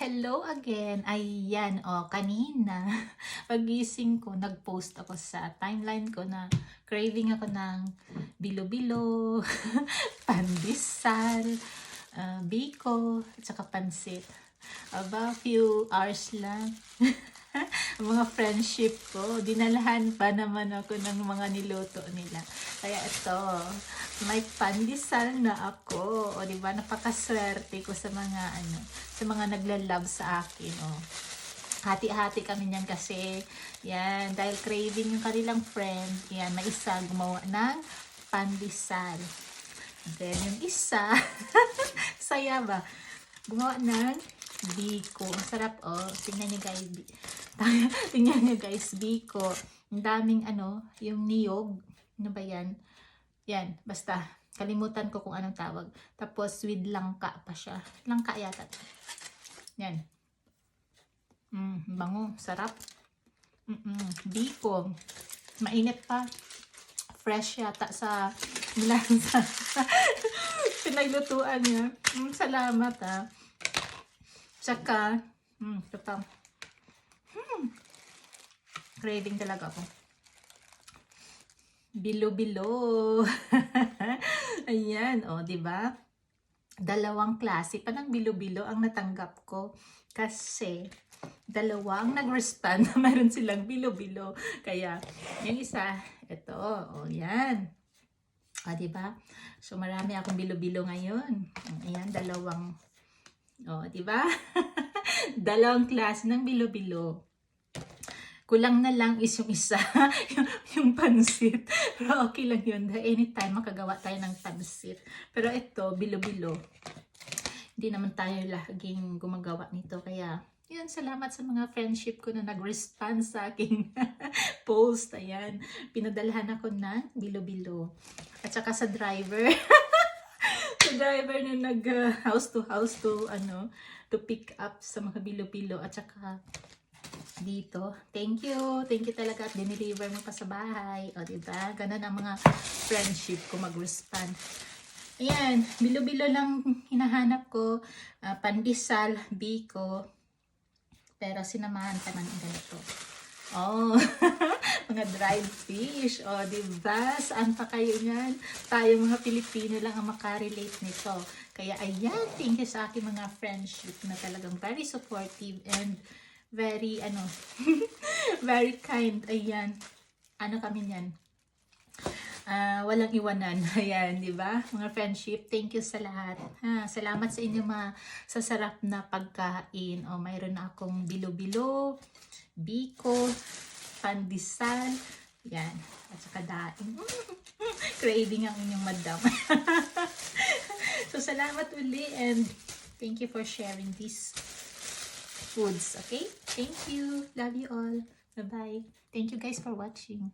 Hello again. Ayan, kanina, pagising ko, nag-post ako sa timeline ko na craving ako ng bilo-bilo, pandesal, biko, at saka pansit. About few hours lang. Ang mga friendship ko, dinalahan pa naman ako ng mga niluto nila. Kaya ito, may pandesal na ako. O diba, napakaswerte ko sa mga sa mga naglalove sa akin. Hati-hati kami niyan kasi, yan, dahil craving yung kanilang friend, yan, may isa gumawa ng pandesal. Then yung isa, saya ba? Gumawa ng biko. Sarap, tingnan niyo guys. Tingnan niyo guys, biko. Ang daming yung niyog. Ano ba yan? Yan, basta. Kalimutan ko kung anong tawag. Tapos with langka pa siya. Langka yata. Yan. Bango. Sarap. Biko. Mainit pa. Fresh yata sa lansa. Pinaglutuan niya. Salamat Tsaka, craving talaga ako. Bilo-bilo. Ayan, diba? Dalawang klase pa ng bilo-bilo ang natanggap ko. Kasi, dalawa ang nag-respond na mayroon silang bilo-bilo. Kaya, yung isa, ito, yan. Diba? So, marami akong bilo-bilo ngayon. Ayan, dalawang, diba? Dalawang klase ng bilo-bilo. Kulang na lang is yung isa, yung pansit. Pero okay lang yun. Anytime makagawa tayo ng pansit. Pero ito, bilo-bilo. Hindi naman tayo laging gumagawa nito. Kaya, yun, salamat sa mga friendship ko na nag-respond sa aking post. Ayan, pinadalhan ako ng bilo-bilo. At saka sa driver. Sa driver na nag-house to house to pick up sa mga bilo-bilo. At saka, dito. Thank you talaga at dineliver mo pa sa bahay. Diba? Ganun ang mga friendship ko mag-respond. Ayan, bilo-bilo lang hinahanap ko. Pandesal, biko. Pero sinamahan pa ng ganito. Mga dried fish. Diba? Saan pa kayo niyan? Tayo mga Pilipino lang ang makarelate nito. Kaya ayan, thank you sa aking mga friendship na talagang very supportive and very very kind. Ayan, kami niyan, walang iwanan. Ayan, di ba mga friendship? Thank you sa lahat. Salamat sa inyo sa sarap na pagkain. Mayroon na akong bilo-bilo, biko, pandesal, yan, at saka daing. Craving ang inyong madam. So salamat uli and thank you for sharing this foods. Okay, thank you, love you all, bye bye. Thank you guys for watching.